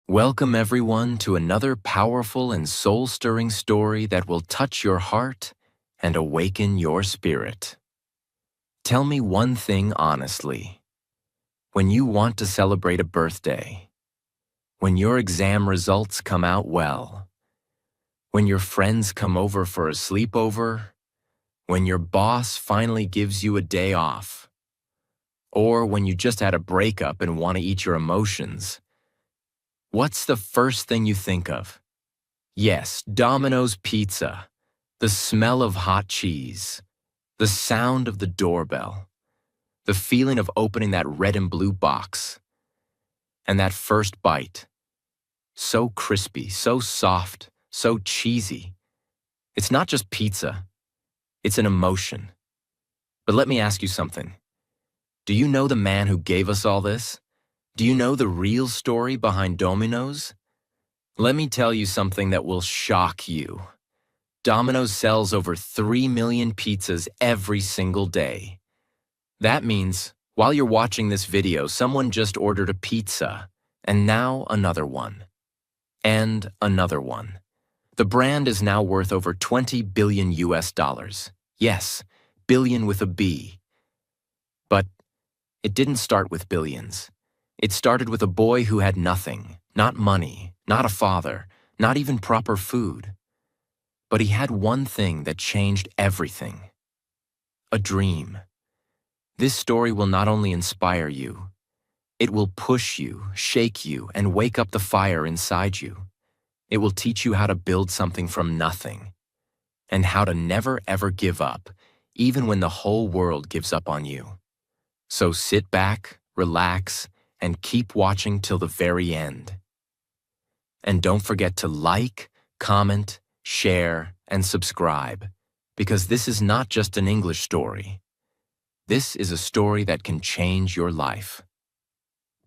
Welcome everyone to another powerful and soul-stirring story that will touch your heart and awaken your spirit. Tell me one thing honestly. When you want to celebrate a birthday, when your exam results come out well, when your friends come over for a sleepover, when your boss finally gives you a day off, or when you just had a breakup and want to eat your emotions, what's the first thing you think of? Yes, Domino's pizza, the smell of hot cheese, the sound of the doorbell, the feeling of opening that red and blue box, and that first bite. So crispy, so soft, so cheesy. It's not just pizza, it's an emotion. But let me ask you something. Do you know the man who gave us all this? Do you know the real story behind Domino's? Let me tell you something that will shock you. Domino's sells over 3 million pizzas every single day. That means, while you're watching this video, someone just ordered a pizza, and now another one. And another one. The brand is now worth over 20 billion US dollars. Yes, billion with a B. But it didn't start with billions. It started with a boy who had nothing, not money, not a father, not even proper food. But he had one thing that changed everything. A dream. This story will not only inspire you, it will push you, shake you, and wake up the fire inside you. It will teach you how to build something from nothing, and how to never ever give up, even when the whole world gives up on you. So sit back, relax, and keep watching till the very end. And don't forget to like, comment, share, and subscribe, because this is not just an English story. This is a story that can change your life.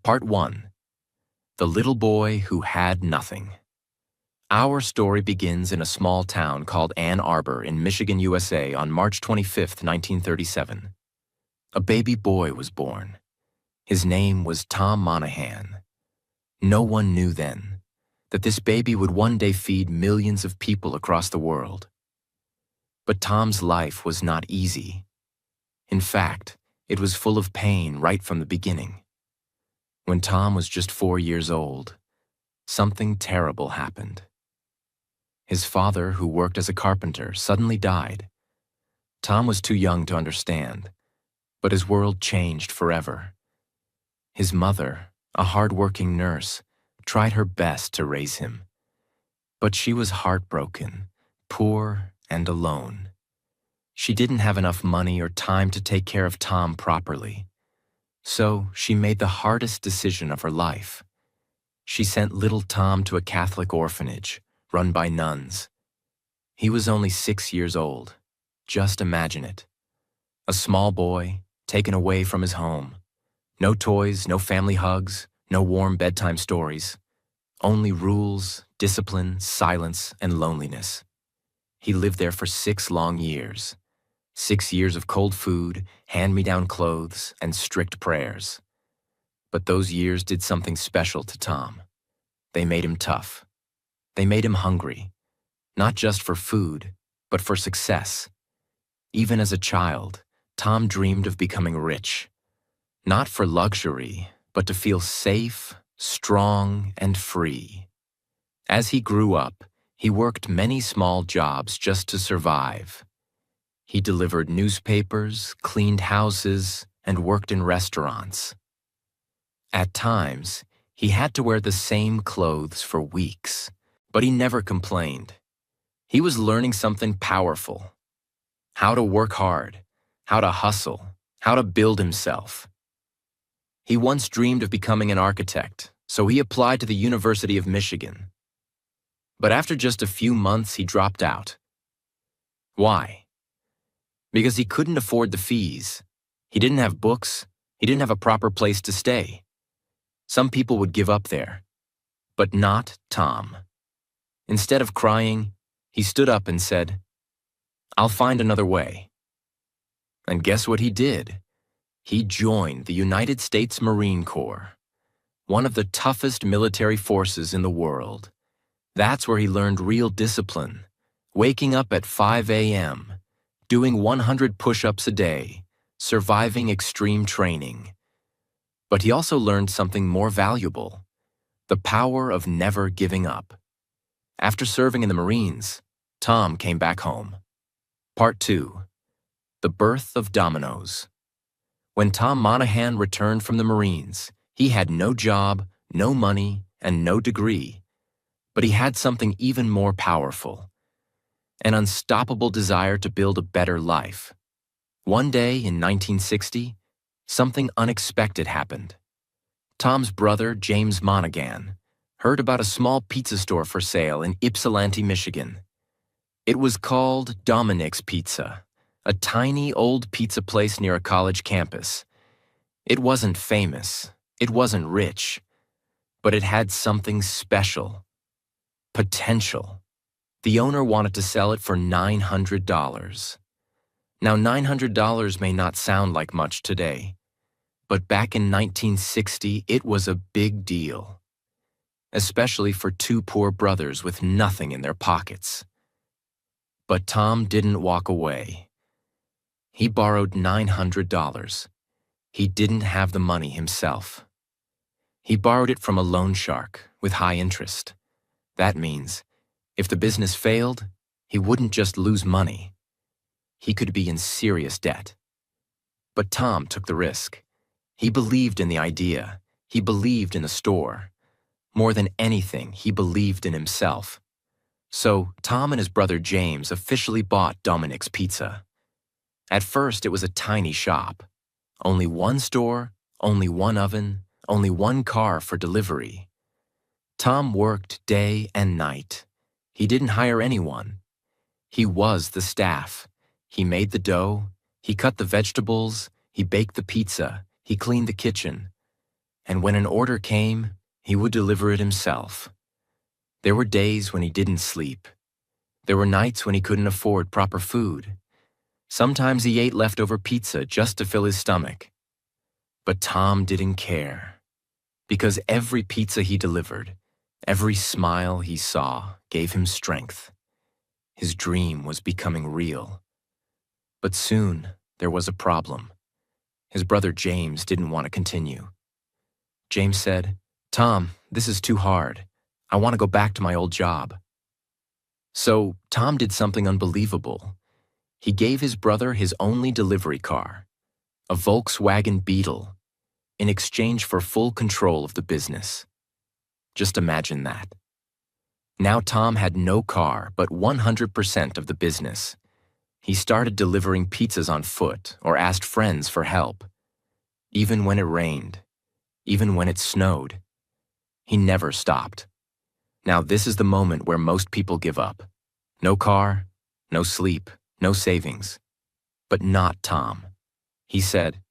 Part 1. The Little Boy Who Had Nothing. Our story begins in a small town called Ann Arbor in Michigan, USA on March 25, 1937. A baby boy was born. His name was Tom Monahan. No one knew then that this baby would one day feed millions of people across the world. But Tom's life was not easy. In fact, it was full of pain right from the beginning. When Tom was just 4 years old, something terrible happened. His father, who worked as a carpenter, suddenly died. Tom was too young to understand, but his world changed forever. His mother, a hard-working nurse, tried her best to raise him. But she was heartbroken, poor, and alone. She didn't have enough money or time to take care of Tom properly. So she made the hardest decision of her life. She sent little Tom to a Catholic orphanage run by nuns. He was only 6 years old. Just imagine it. A small boy, taken away from his home. No toys, no family hugs, no warm bedtime stories. Only rules, discipline, silence, and loneliness. He lived there for 6 long years. 6 years of cold food, hand-me-down clothes, and strict prayers. But those years did something special to Tom. They made him tough. They made him hungry, not just for food, but for success. Even as a child, Tom dreamed of becoming rich. Not for luxury, but to feel safe, strong, and free. As he grew up, he worked many small jobs just to survive. He delivered newspapers, cleaned houses, and worked in restaurants. At times, he had to wear the same clothes for weeks, but he never complained. He was learning something powerful. How to work hard, how to hustle, how to build himself. He once dreamed of becoming an architect, so he applied to the University of Michigan. But after just a few months, he dropped out. Why? Because he couldn't afford the fees. He didn't have books. He didn't have a proper place to stay. Some people would give up there, but not Tom. Instead of crying, he stood up and said, "I'll find another way." And guess what he did? He joined the United States Marine Corps. one of the toughest military forces in the world. That's where he learned real discipline, waking up at 5 a.m., doing 100 push-ups a day, surviving extreme training. But he also learned something more valuable: the power of never giving up. After serving in the Marines, Tom came back home. Part 2. The Birth of Dominoes. When Tom Monahan returned from the Marines, he had no job, no money, and no degree. But he had something even more powerful: an unstoppable desire to build a better life. One day in 1960, something unexpected happened. Tom's brother, James Monaghan, heard about a small pizza store for sale in Ypsilanti, Michigan. It was called Dominic's Pizza, a tiny old pizza place near a college campus. It wasn't famous, it wasn't rich, but it had something special: potential. The owner wanted to sell it for $900. Now, $900 may not sound like much today, but back in 1960, it was a big deal, especially for two poor brothers with nothing in their pockets. But Tom didn't walk away. He borrowed $900. He didn't have the money himself. He borrowed it from a loan shark with high interest. That means, if the business failed, he wouldn't just lose money. He could be in serious debt. But Tom took the risk. He believed in the idea. He believed in the store. More than anything, he believed in himself. So, Tom and his brother James officially bought Dominic's Pizza. At first, it was a tiny shop. Only one store, only one oven, only one car for delivery. Tom worked day and night. He didn't hire anyone. He was the staff. He made the dough, he cut the vegetables, he baked the pizza, he cleaned the kitchen. And when an order came, he would deliver it himself. There were days when he didn't sleep. There were nights when he couldn't afford proper food. Sometimes he ate leftover pizza just to fill his stomach. But Tom didn't care, because every pizza he delivered, every smile he saw, gave him strength. His dream was becoming real. But soon, there was a problem. His brother James didn't want to continue. James said, "Tom, this is too hard. I want to go back to my old job." So, Tom did something unbelievable. He gave his brother his only delivery car, a Volkswagen Beetle, in exchange for full control of the business. Just imagine that. Now Tom had no car, but 100% of the business. He started delivering pizzas on foot or asked friends for help. Even when it rained, even when it snowed, he never stopped. Now this is the moment where most people give up. No car, no sleep, no savings. But not Tom. He said,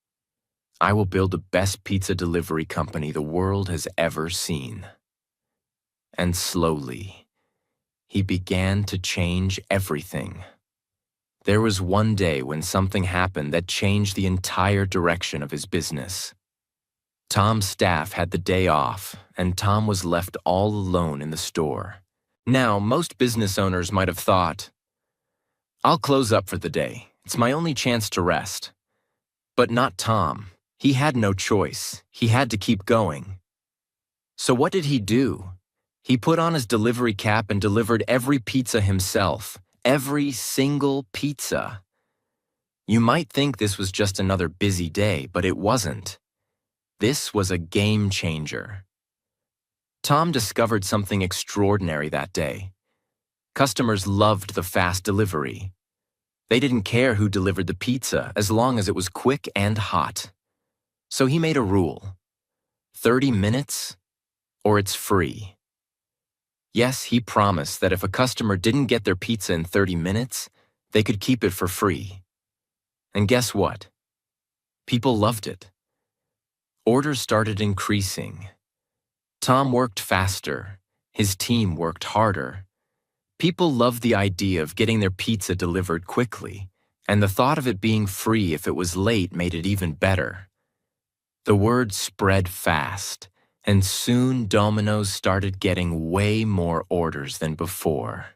"I will build the best pizza delivery company the world has ever seen." And slowly, he began to change everything. There was one day when something happened that changed the entire direction of his business. Tom's staff had the day off, and Tom was left all alone in the store. Now, most business owners might have thought, "I'll close up for the day. It's my only chance to rest." But not Tom. He had no choice. He had to keep going. So what did he do? He put on his delivery cap and delivered every pizza himself. Every single pizza. You might think this was just another busy day, but it wasn't. This was a game changer. Tom discovered something extraordinary that day. Customers loved the fast delivery. They didn't care who delivered the pizza as long as it was quick and hot. So he made a rule: 30 minutes or it's free. Yes, he promised that if a customer didn't get their pizza in 30 minutes, they could keep it for free. And guess what? People loved it. Orders started increasing. Tom worked faster. His team worked harder. People loved the idea of getting their pizza delivered quickly, and the thought of it being free if it was late made it even better. The word spread fast, And soon Domino's started getting way more orders than before.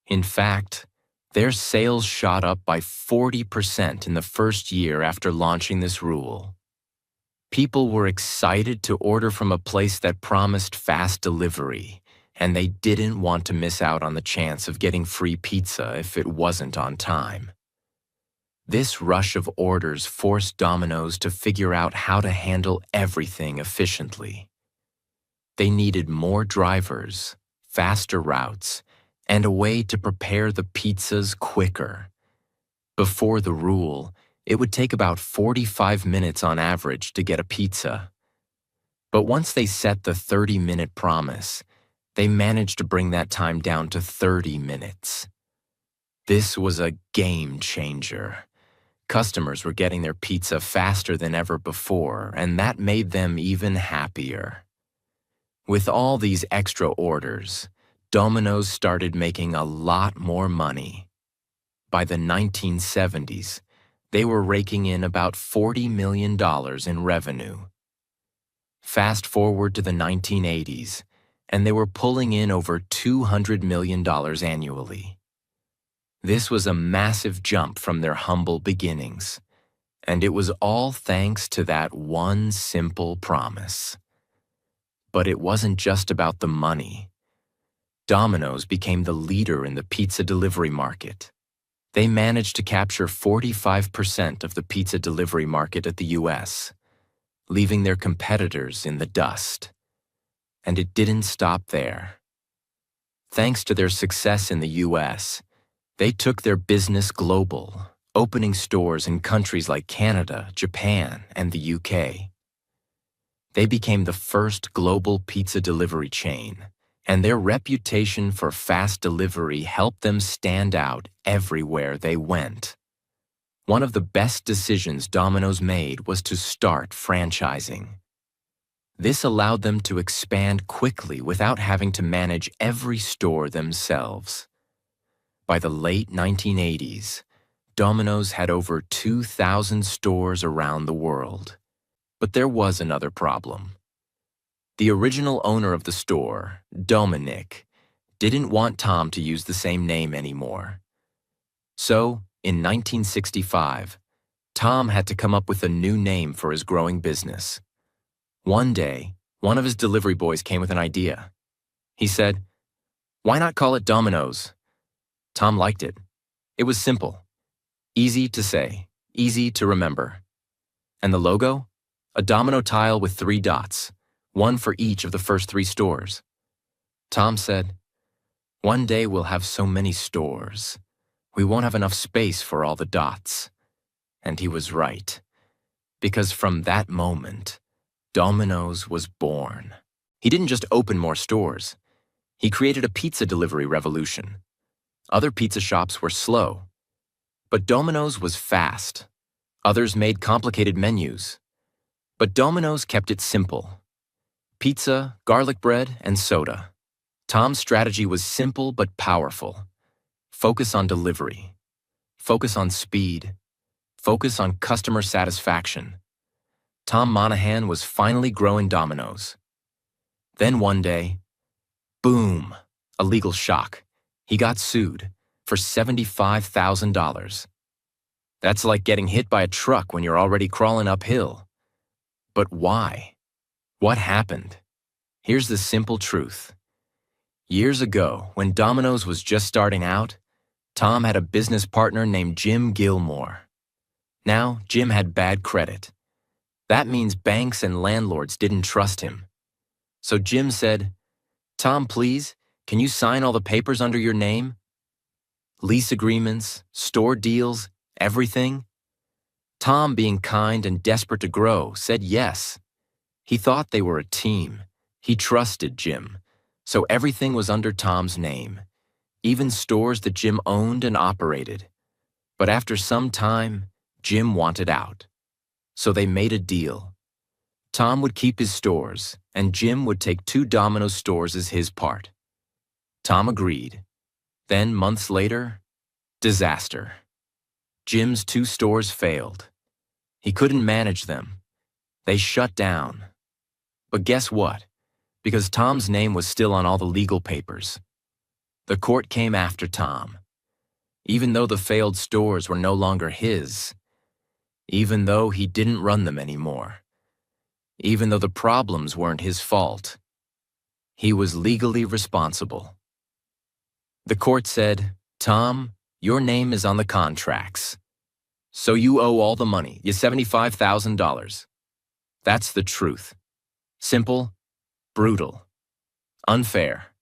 In fact, their sales shot up by 40% in the first year after launching this rule. People were excited to order from a place that promised fast delivery, and they didn't want to miss out on the chance of getting free pizza if it wasn't on time. This rush of orders forced Domino's to figure out how to handle everything efficiently. They needed more drivers, faster routes, and a way to prepare the pizzas quicker. Before the rule, it would take about 45 minutes on average to get a pizza. But once they set the 30-minute promise, they managed to bring that time down to 30 minutes. This was a game changer. Customers were getting their pizza faster than ever before, and that made them even happier. With all these extra orders, Domino's started making a lot more money. By the 1970s, they were raking in about $40 million in revenue. Fast forward to the 1980s, and they were pulling in over $200 million annually. This was a massive jump from their humble beginnings, and it was all thanks to that one simple promise. But it wasn't just about the money. Domino's became the leader in the pizza delivery market. They managed to capture 45% of the pizza delivery market at the US, leaving their competitors in the dust. And it didn't stop there. Thanks to their success in the US, they took their business global, opening stores in countries like Canada, Japan, and the UK. They became the first global pizza delivery chain, and their reputation for fast delivery helped them stand out everywhere they went. One of the best decisions Domino's made was to start franchising. This allowed them to expand quickly without having to manage every store themselves. By the late 1980s, Domino's had over 2,000 stores around the world. But there was another problem. The original owner of the store, Dominic, didn't want Tom to use the same name anymore. So, in 1965, Tom had to come up with a new name for his growing business. One day, one of his delivery boys came with an idea. He said, "Why not call it Domino's?" Tom liked it. It was simple, easy to say, easy to remember. And the logo? A domino tile with 3 dots, one for each of the first 3 stores. Tom said, "One day we'll have so many stores. We won't have enough space for all the dots." And he was right, because from that moment, Domino's was born. He didn't just open more stores. He created a pizza delivery revolution. Other pizza shops were slow, but Domino's was fast. Others made complicated menus. But Domino's kept it simple. Pizza, garlic bread, and soda. Tom's strategy was simple but powerful. Focus on delivery. Focus on speed. Focus on customer satisfaction. Tom Monahan was finally growing Domino's. Then one day, boom, a legal shock. He got sued for $75,000. That's like getting hit by a truck when you're already crawling uphill. But why? What happened? Here's the simple truth. Years ago, when Domino's was just starting out, Tom had a business partner named Jim Gilmore. Now, Jim had bad credit. That means banks and landlords didn't trust him. So Jim said, "Tom, please, can you sign all the papers under your name? Lease agreements, store deals, everything?" Tom, being kind and desperate to grow, said yes. He thought they were a team. He trusted Jim, so everything was under Tom's name, even stores that Jim owned and operated. But after some time, Jim wanted out. So they made a deal. Tom would keep his stores, and Jim would take 2 Domino's stores as his part. Tom agreed. Then, months later, disaster. Jim's 2 stores failed. He couldn't manage them. They shut down. But guess what? Because Tom's name was still on all the legal papers. The court came after Tom. Even though the failed stores were no longer his, even though he didn't run them anymore, even though the problems weren't his fault, he was legally responsible. The court said, "Tom, your name is on the contracts, so you owe all the money, your $75,000. That's the truth. Simple, brutal, unfair."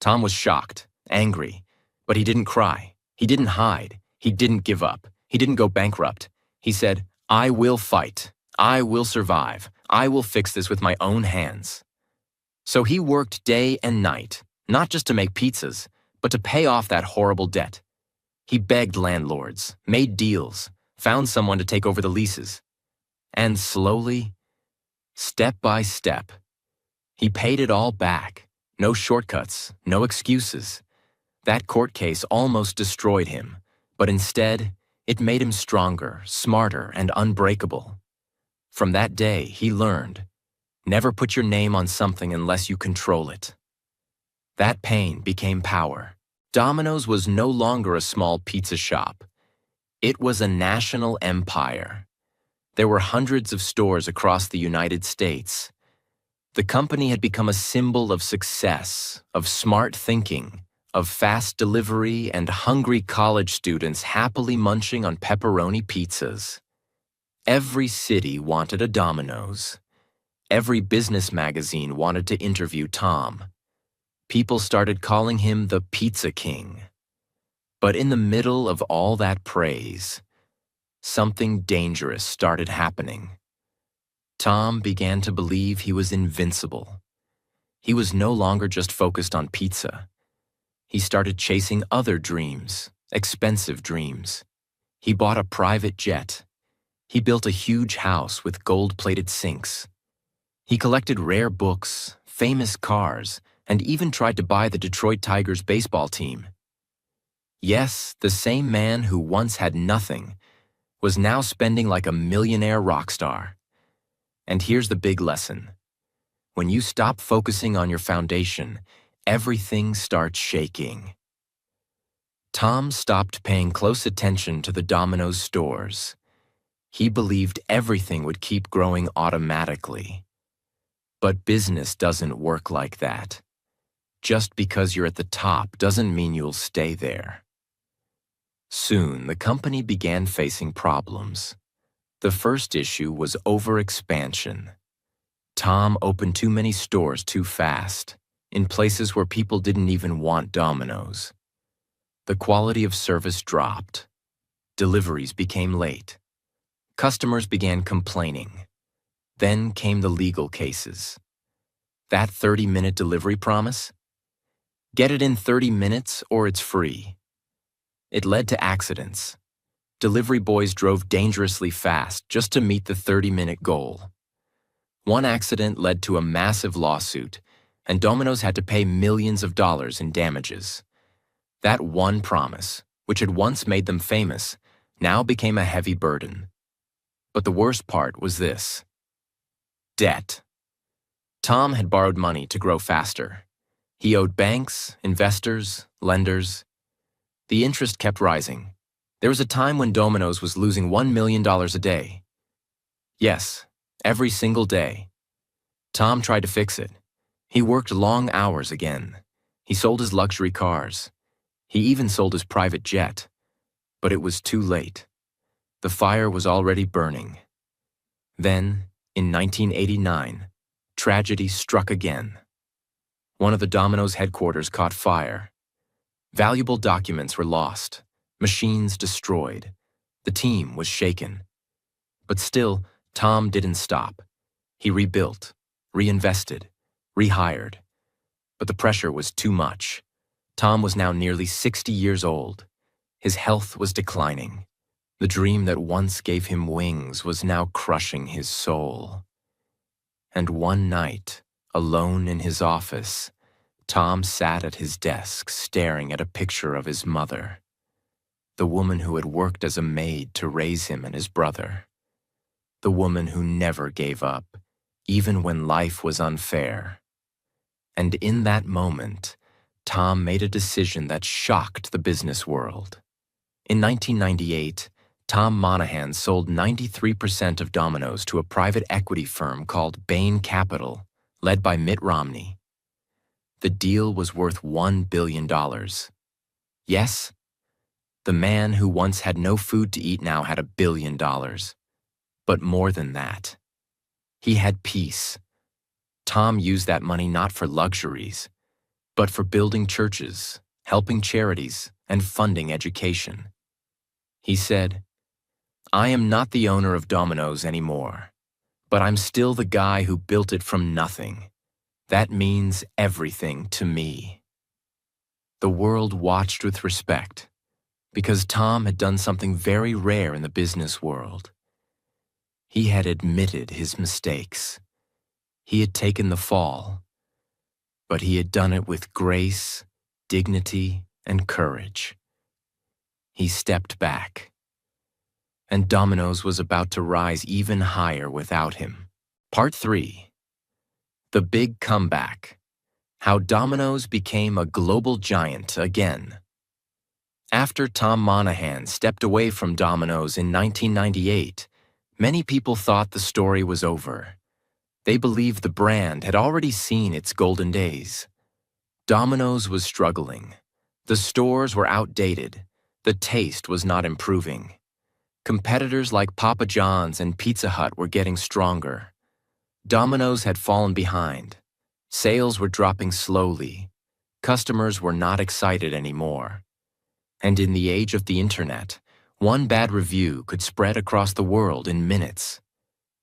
Tom was shocked, angry, but he didn't cry. He didn't hide. He didn't give up. He didn't go bankrupt. He said, "I will fight. I will survive. I will fix this with my own hands." So he worked day and night, not just to make pizzas, but to pay off that horrible debt. He begged landlords, made deals, found someone to take over the leases. And slowly, step by step, he paid it all back. No shortcuts, no excuses. That court case almost destroyed him, but instead, it made him stronger, smarter, and unbreakable. From that day, he learned, never put your name on something unless you control it. That pain became power. Domino's was no longer a small pizza shop. It was a national empire. There were hundreds of stores across the United States. The company had become a symbol of success, of smart thinking, of fast delivery, and hungry college students happily munching on pepperoni pizzas. Every city wanted a Domino's. Every business magazine wanted to interview Tom. People started calling him the Pizza King. But in the middle of all that praise, something dangerous started happening. Tom began to believe he was invincible. He was no longer just focused on pizza. He started chasing other dreams, expensive dreams. He bought a private jet. He built a huge house with gold-plated sinks. He collected rare books, famous cars, and even tried to buy the Detroit Tigers baseball team. Yes, the same man who once had nothing was now spending like a millionaire rock star. And here's the big lesson. When you stop focusing on your foundation, everything starts shaking. Tom stopped paying close attention to the Domino's stores. He believed everything would keep growing automatically. But business doesn't work like that. Just because you're at the top doesn't mean you'll stay there. Soon, the company began facing problems. The first issue was overexpansion. Tom opened too many stores too fast, in places where people didn't even want Domino's. The quality of service dropped. Deliveries became late. Customers began complaining. Then came the legal cases. That 30-minute delivery promise? Get it in 30 minutes or it's free. It led to accidents. Delivery boys drove dangerously fast just to meet the 30-minute goal. One accident led to a massive lawsuit, and Domino's had to pay millions of dollars in damages. That one promise, which had once made them famous, now became a heavy burden. But the worst part was this: debt. Tom had borrowed money to grow faster. He owed banks, investors, lenders. The interest kept rising. There was a time when Domino's was losing $1 million a day. Yes, every single day. Tom tried to fix it. He worked long hours again. He sold his luxury cars. He even sold his private jet. But it was too late. The fire was already burning. Then, in 1989, tragedy struck again. One of the Domino's headquarters caught fire. Valuable documents were lost, machines destroyed. The team was shaken. But still, Tom didn't stop. He rebuilt, reinvested, rehired. But the pressure was too much. Tom was now nearly 60 years old. His health was declining. The dream that once gave him wings was now crushing his soul. And one night, alone in his office, Tom sat at his desk staring at a picture of his mother, the woman who had worked as a maid to raise him and his brother, the woman who never gave up, even when life was unfair. And in that moment, Tom made a decision that shocked the business world. In 1998, Tom Monahan sold 93% of Domino's to a private equity firm called Bain Capital, led by Mitt Romney. The deal was worth $1 billion. Yes, the man who once had no food to eat now had $1 billion. But more than that, he had peace. Tom used that money not for luxuries, but for building churches, helping charities, and funding education. He said, "I am not the owner of Domino's anymore, but I'm still the guy who built it from nothing. That means everything to me." The world watched with respect because Tom had done something very rare in the business world. He had admitted his mistakes. He had taken the fall, but he had done it with grace, dignity, and courage. He stepped back, and Domino's was about to rise even higher without him. Part 3. The Big Comeback. How Domino's became a global giant again. After Tom Monahan stepped away from Domino's in 1998, many people thought the story was over. They believed the brand had already seen its golden days. Domino's was struggling. The stores were outdated. The taste was not improving. Competitors like Papa John's and Pizza Hut were getting stronger. Domino's had fallen behind. Sales were dropping slowly. Customers were not excited anymore. And in the age of the internet, one bad review could spread across the world in minutes.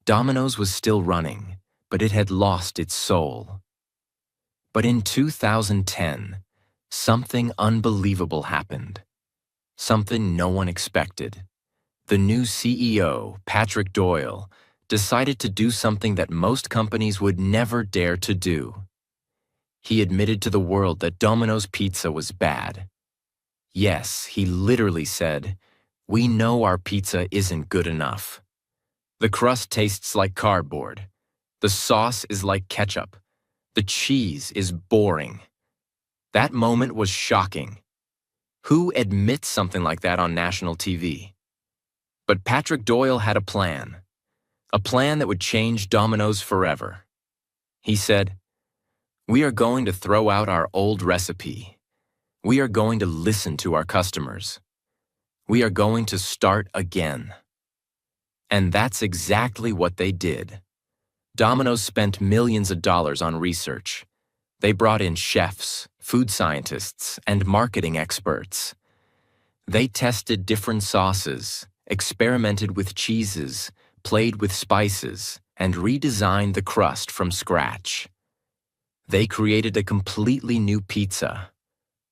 Domino's was still running, but it had lost its soul. But in 2010, something unbelievable happened. Something no one expected. The new CEO, Patrick Doyle, decided to do something that most companies would never dare to do. He admitted to the world that Domino's pizza was bad. Yes, he literally said, "We know our pizza isn't good enough. The crust tastes like cardboard. The sauce is like ketchup. The cheese is boring." That moment was shocking. Who admits something like that on national TV? But Patrick Doyle had a plan that would change Domino's forever. He said, "We are going to throw out our old recipe. We are going to listen to our customers. We are going to start again." And that's exactly what they did. Domino's spent millions of dollars on research. They brought in chefs, food scientists, and marketing experts. They tested different sauces, experimented with cheeses, played with spices, and redesigned the crust from scratch. They created a completely new pizza,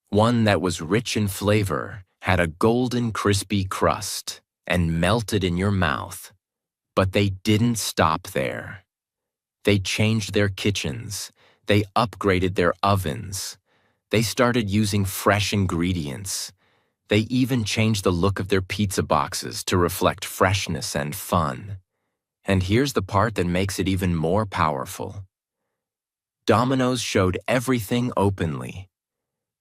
one that was rich in flavor, had a golden crispy crust, and melted in your mouth. But they didn't stop there. They changed their kitchens. They upgraded their ovens. They started using fresh ingredients. They even changed the look of their pizza boxes to reflect freshness and fun. And here's the part that makes it even more powerful. Domino's showed everything openly.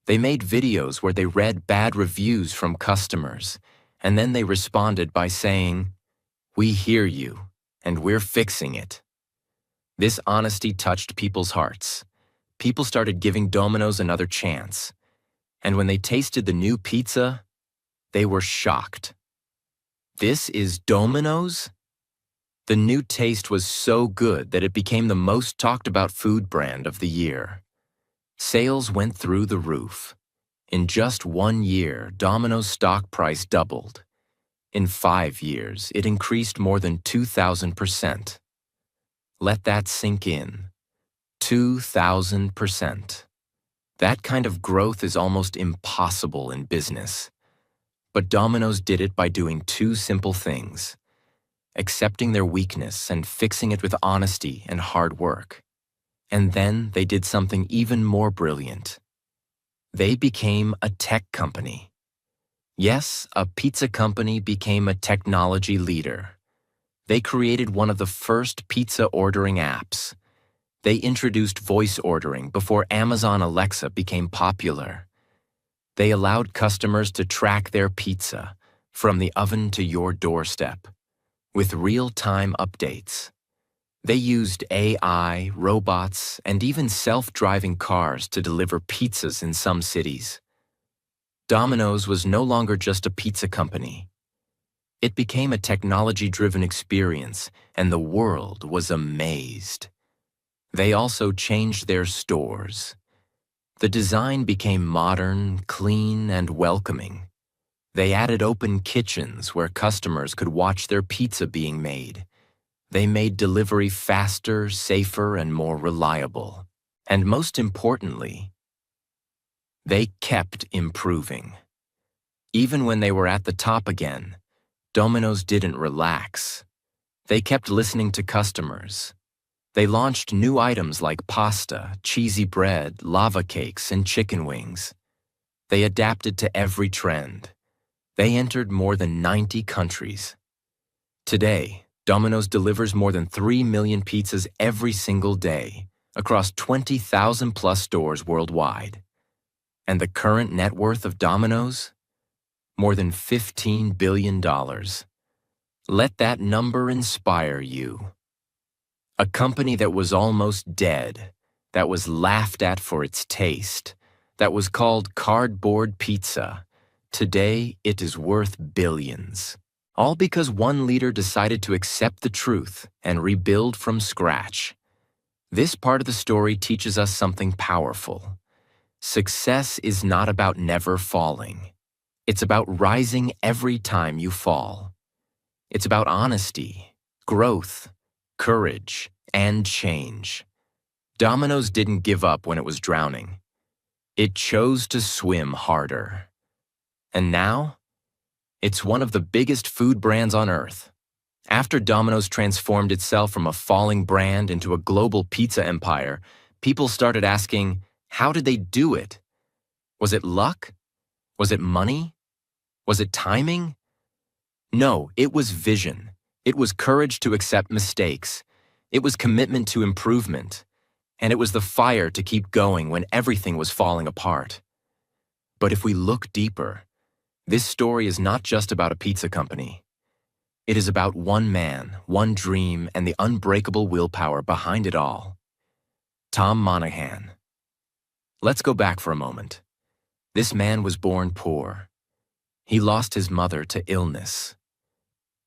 They made videos where they read bad reviews from customers, and then they responded by saying, "We hear you, and we're fixing it." This honesty touched people's hearts. People started giving Domino's another chance. And when they tasted the new pizza, they were shocked. This is Domino's? The new taste was so good that it became the most talked about food brand of the year. Sales went through the roof. In just 1 year, Domino's stock price doubled. In 5 years, it increased more than 2,000%. Let that sink in. 2,000%. That kind of growth is almost impossible in business. But Domino's did it by doing 2 simple things: accepting their weakness and fixing it with honesty and hard work. And then they did something even more brilliant. They became a tech company. Yes, a pizza company became a technology leader. They created one of the first pizza ordering apps. They introduced voice ordering before Amazon Alexa became popular. They allowed customers to track their pizza from the oven to your doorstep with real-time updates. They used AI, robots, and even self-driving cars to deliver pizzas in some cities. Domino's was no longer just a pizza company. It became a technology-driven experience, and the world was amazed. They also changed their stores. The design became modern, clean, and welcoming. They added open kitchens where customers could watch their pizza being made. They made delivery faster, safer, and more reliable. And most importantly, they kept improving. Even when they were at the top again, Domino's didn't relax. They kept listening to customers. They launched new items like pasta, cheesy bread, lava cakes, and chicken wings. They adapted to every trend. They entered more than 90 countries. Today, Domino's delivers more than 3 million pizzas every single day across 20,000 plus stores worldwide. And the current net worth of Domino's? More than $15 billion. Let that number inspire you. A company that was almost dead, that was laughed at for its taste, that was called cardboard pizza. Today, it is worth billions. All because one leader decided to accept the truth and rebuild from scratch. This part of the story teaches us something powerful. Success is not about never falling. It's about rising every time you fall. It's about honesty, growth, courage, and change. Domino's didn't give up when it was drowning. It chose to swim harder. And now, it's one of the biggest food brands on earth. After Domino's transformed itself from a falling brand into a global pizza empire, people started asking, how did they do it? Was it luck? Was it money? Was it timing? No, it was vision. It was courage to accept mistakes. It was commitment to improvement. And it was the fire to keep going when everything was falling apart. But if we look deeper, this story is not just about a pizza company. It is about one man, one dream, and the unbreakable willpower behind it all. Tom Monahan. Let's go back for a moment. This man was born poor. He lost his mother to illness.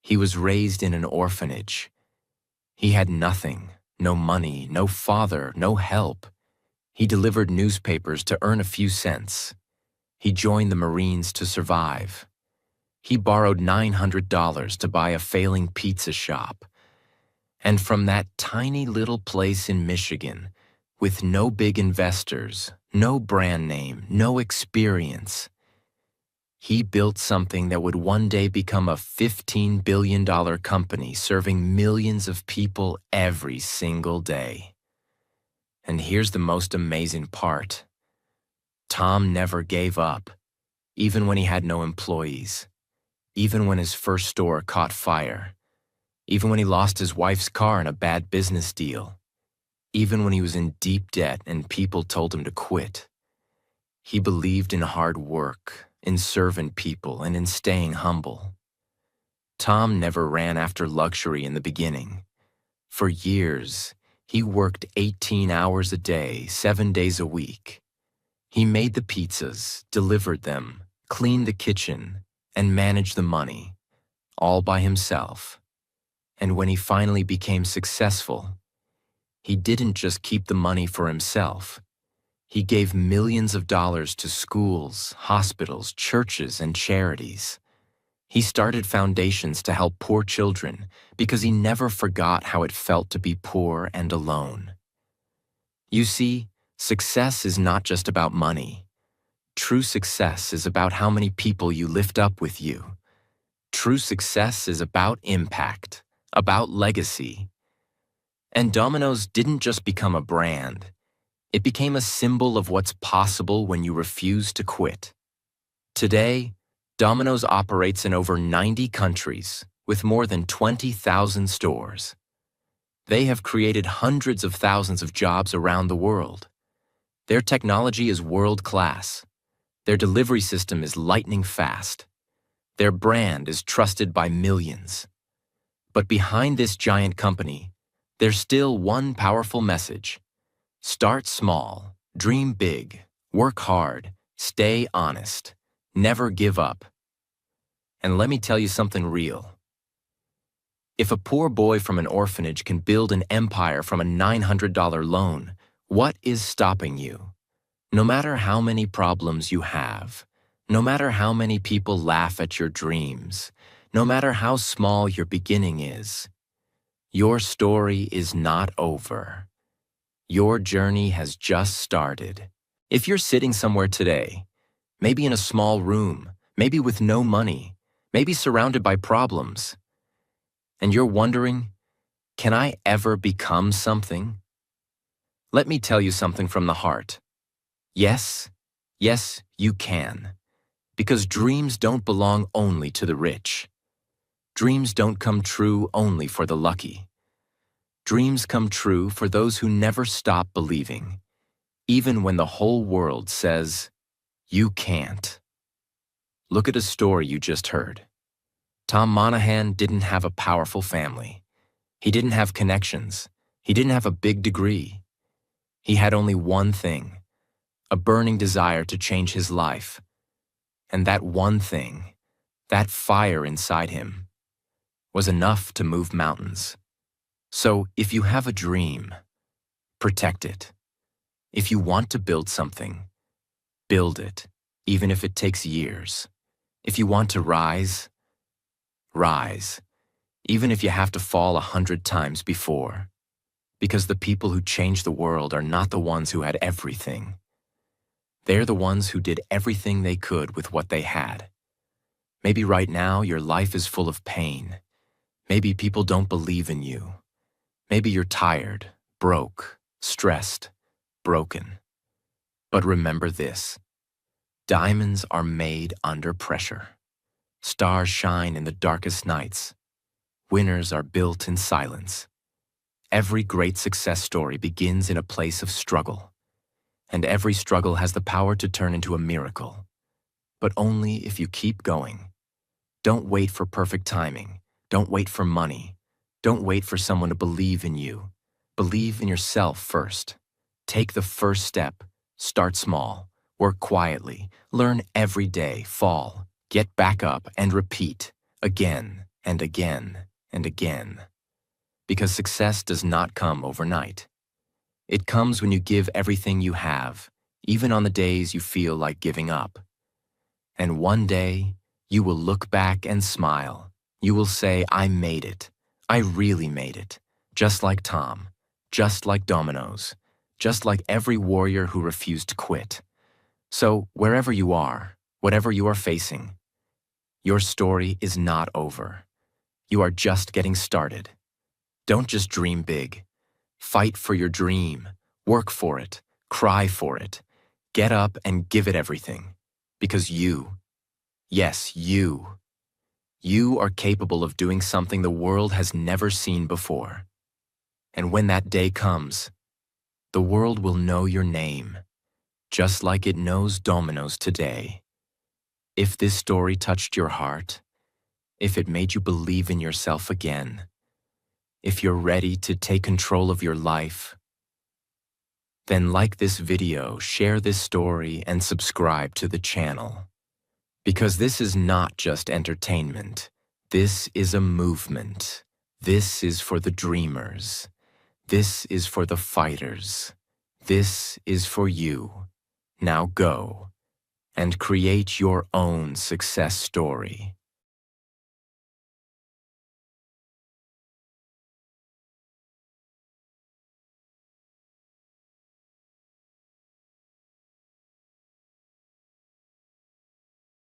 He was raised in an orphanage. He had nothing, no money, no father, no help. He delivered newspapers to earn a few cents. He joined the Marines to survive. He borrowed $900 to buy a failing pizza shop. And from that tiny little place in Michigan, with no big investors, no brand name, no experience, he built something that would one day become a $15 billion company serving millions of people every single day. And here's the most amazing part. Tom never gave up, even when he had no employees, even when his first store caught fire, even when he lost his wife's car in a bad business deal, even when he was in deep debt and people told him to quit. He believed in hard work, in serving people, and in staying humble. Tom never ran after luxury in the beginning. For years, he worked 18 hours a day, 7 days a week. He made the pizzas, delivered them, cleaned the kitchen, and managed the money, all by himself. And when he finally became successful, he didn't just keep the money for himself. He gave millions of dollars to schools, hospitals, churches, and charities. He started foundations to help poor children because he never forgot how it felt to be poor and alone. You see, success is not just about money. True success is about how many people you lift up with you. True success is about impact, about legacy. And Domino's didn't just become a brand. It became a symbol of what's possible when you refuse to quit. Today, Domino's operates in over 90 countries, with more than 20,000 stores. They have created hundreds of thousands of jobs around the world. Their technology is world-class. Their delivery system is lightning fast. Their brand is trusted by millions. But behind this giant company, there's still one powerful message. Start small, dream big, work hard, stay honest, never give up. And let me tell you something real. If a poor boy from an orphanage can build an empire from a $900 loan, what is stopping you? No matter how many problems you have, no matter how many people laugh at your dreams, no matter how small your beginning is, your story is not over. Your journey has just started. If you're sitting somewhere today, maybe in a small room, maybe with no money, maybe surrounded by problems, and you're wondering, can I ever become something? Let me tell you something from the heart. Yes, you can. Because dreams don't belong only to the rich. Dreams don't come true only for the lucky. Dreams come true for those who never stop believing, even when the whole world says, you can't. Look at a story you just heard. Tom Monahan didn't have a powerful family. He didn't have connections. He didn't have a big degree. He had only one thing, a burning desire to change his life. And that one thing, that fire inside him, was enough to move mountains. So if you have a dream, protect it. If you want to build something, build it, even if it takes years. If you want to rise, rise, even if you have to fall 100 times before. Because the people who change the world are not the ones who had everything. They're the ones who did everything they could with what they had. Maybe right now your life is full of pain. Maybe people don't believe in you. Maybe you're tired, broke, stressed, broken. But remember this. Diamonds are made under pressure. Stars shine in the darkest nights. Winners are built in silence. Every great success story begins in a place of struggle. And every struggle has the power to turn into a miracle. But only if you keep going. Don't wait for perfect timing. Don't wait for money. Don't wait for someone to believe in you. Believe in yourself first. Take the first step. Start small. Work quietly. Learn every day. Fall. Get back up and repeat. Again and again and again. Because success does not come overnight. It comes when you give everything you have, even on the days you feel like giving up. And one day, you will look back and smile. You will say, I made it. I really made it. Just like Tom. Just like Domino's. Just like every warrior who refused to quit. So, wherever you are, whatever you are facing, your story is not over. You are just getting started. Don't just dream big. Fight for your dream. Work for it. Cry for it. Get up and give it everything. Because you, yes, you are capable of doing something the world has never seen before. And when that day comes, the world will know your name, just like it knows Domino's today. If this story touched your heart, if it made you believe in yourself again, if you're ready to take control of your life, then like this video, share this story, and subscribe to the channel. Because this is not just entertainment. This is a movement. This is for the dreamers. This is for the fighters. This is for you. Now go and create your own success story.